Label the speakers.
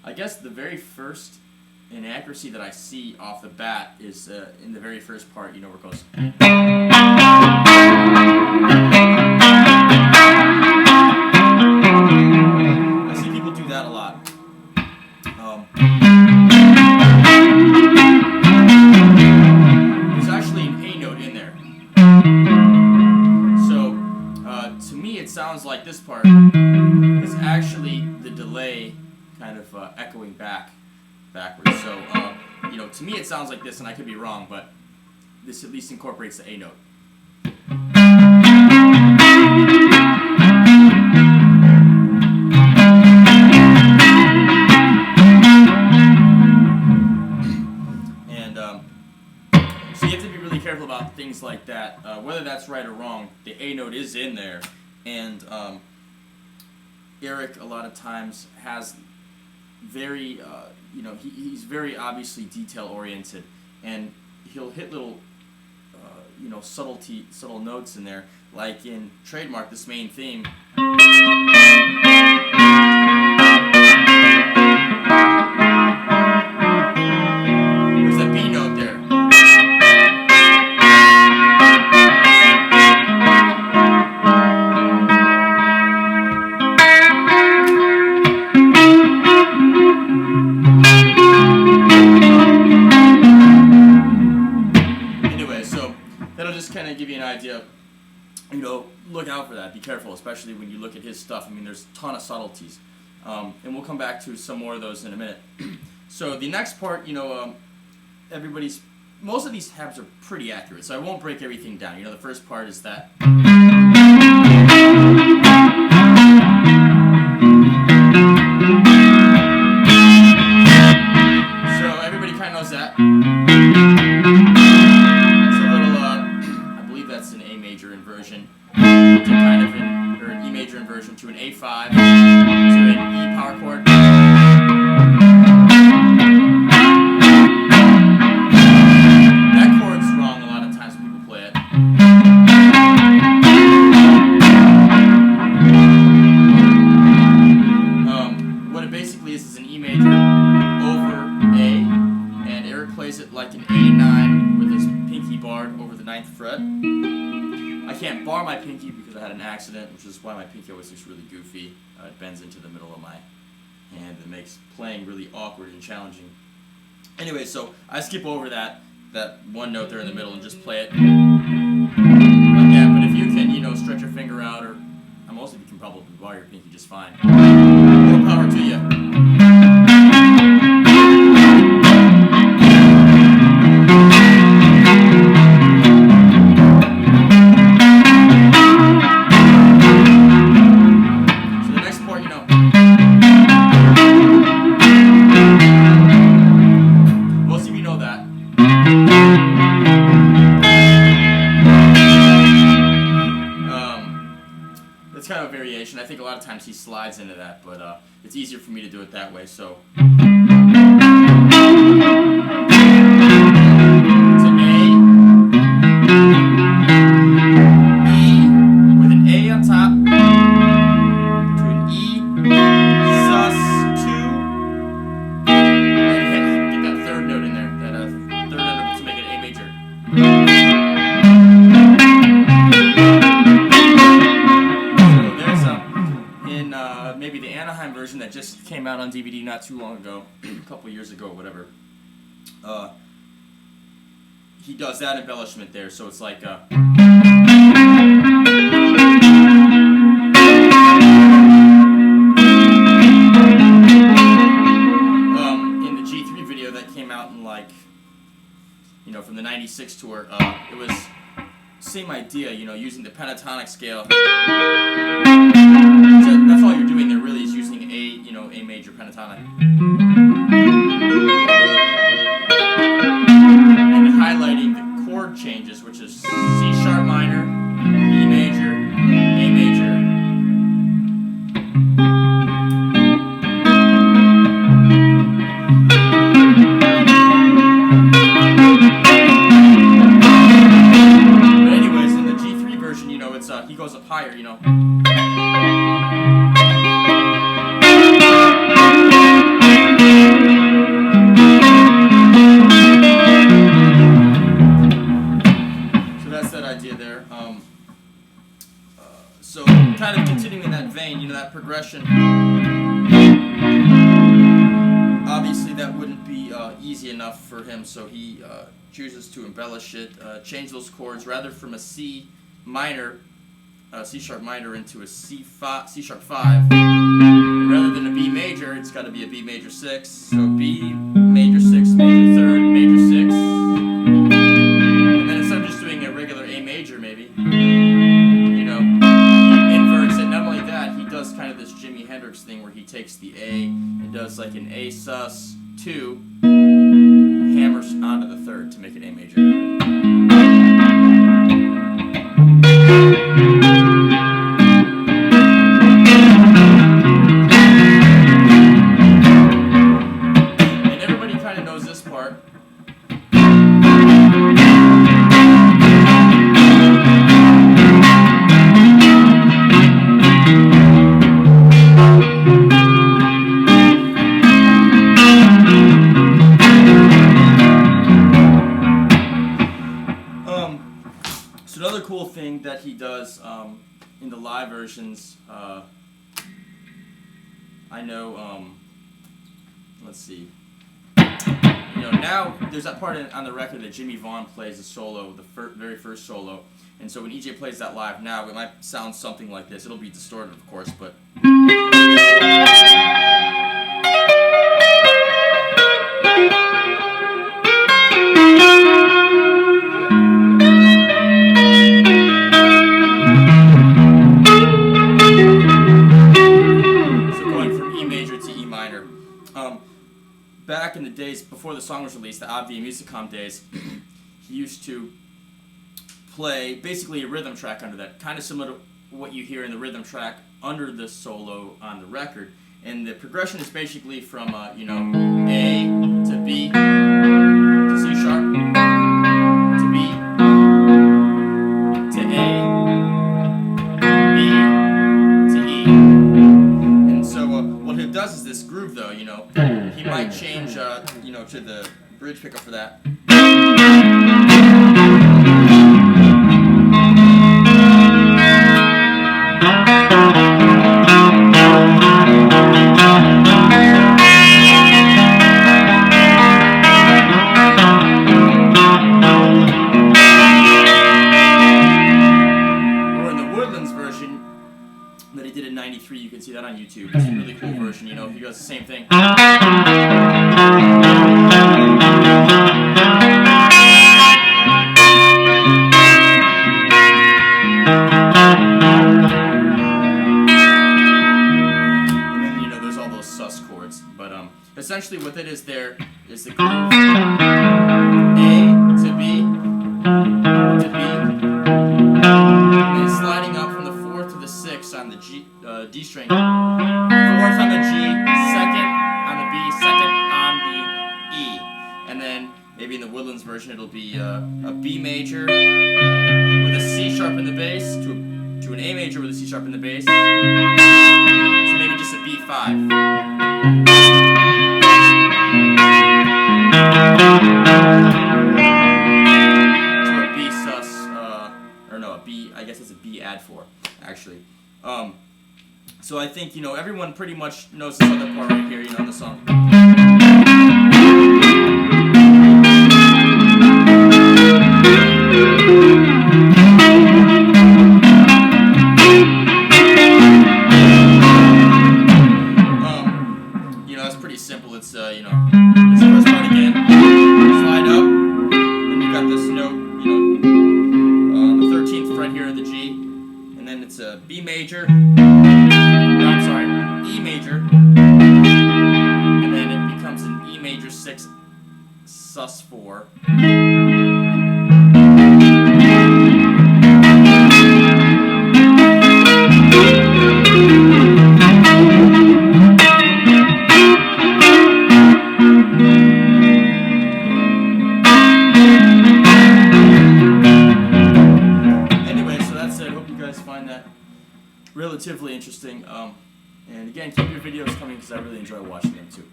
Speaker 1: I guess the very first inaccuracy that I see off the bat is in the very first part, where it goes. I see people do that a lot. There's actually an A note in there. So, to me, it sounds like this part is actually the delay kind of echoing backwards. So, to me it sounds like this, and I could be wrong, but this at least incorporates the A note. And so you have to be really careful about things like that. Whether that's right or wrong, the A note is in there, and Eric a lot of times has very, he's very obviously detail oriented, and he'll hit little, subtle notes in there, like in Trademark, this main theme. There's that B note there. Kind of give you an idea, look out for that. Be careful, especially when you look at his stuff. I mean, there's a ton of subtleties, and we'll come back to some more of those in a minute. So the next part, most of these tabs are pretty accurate, so I won't break everything down. The first part is that. So everybody kind of knows that. Inversion to an A5 to an E power chord. That chord's wrong a lot of times when people play it. What it basically is an E major over A, and Eric plays it like an A9 with his pinky barred over the 9th fret. I can't bar my pinky because I had an accident, which is why my pinky always looks really goofy. It bends into the middle of my hand and makes playing really awkward and challenging. Anyway, so I skip over that one note there in the middle and just play it like that. But if you can, stretch your finger out, or most of you can probably bar your pinky just fine. More power to you. I think a lot of times he slides into that, but it's easier for me to do it that way. So it's an A, E with an A on top, to an E, sus2, and get that third note in there, that third note to make it A major. Maybe the Anaheim version that just came out on DVD not too long ago, a couple years ago, whatever. He does that embellishment there, so it's like. In the G3 video that came out in from the '96 tour, it was same idea, using the pentatonic scale. That's all you're doing there really is using A major pentatonic. And highlighting the chord changes, which is C sharp minor, E major, A major. But anyways, in the G3 version, it's he goes up higher, progression, obviously that wouldn't be easy enough for him, so he chooses to embellish it, change those chords rather from a C minor, C sharp minor into a C sharp 5. Rather than a B major, it's got to be a B major 6. So B major 6, major 3rd, major 6. And then instead of just doing a regular A major, maybe, you know, he inverts it. Not only that, he does kind of this Jimi Hendrix thing where he takes the A and does like an A sus 2, hammers onto the 3rd to make it A major. So another cool thing that he does in the live versions, I know, let's see, you know, now there's that part on the record that Jimmy Vaughn plays a solo, the very first solo, and so when EJ plays that live now, it might sound something like this. It'll be distorted, of course, but... Back in the days before the song was released, the Obvi Musicom days, he used to play basically a rhythm track under that, kind of similar to what you hear in the rhythm track under the solo on the record. And the progression is basically from, you know, A to B to C sharp to B to A, B to E. And so what he does is this groove, though, you know. He might change, you know, to the bridge pickup for that. Or in the Woodlands version that he did in '93, you can see that on YouTube. It's a really cool version, you know. He does the same thing. Essentially what it is there is the groove A to B to B, and then sliding up from the 4th to the 6th on the D string, 4th on the G, 2nd on the B, 2nd on the E, and then maybe in the Woodlands version it'll be a B major with a C sharp in the bass to an A major with a C sharp in the bass, so maybe just a B5. To a B sus, or no, a B, I guess it's a B add 4, actually. So I think, you know, everyone pretty much knows this other part right here, you know, in the song. You know, it's pretty simple. It's, you know, this first part again, slide up, then you got this note, you know, on the 13th fret here of the G, and then it's a B major, I'm sorry, E major, and then it becomes an E major 6 sus 4. Find that relatively interesting, and again, keep your videos coming because I really enjoy watching them too.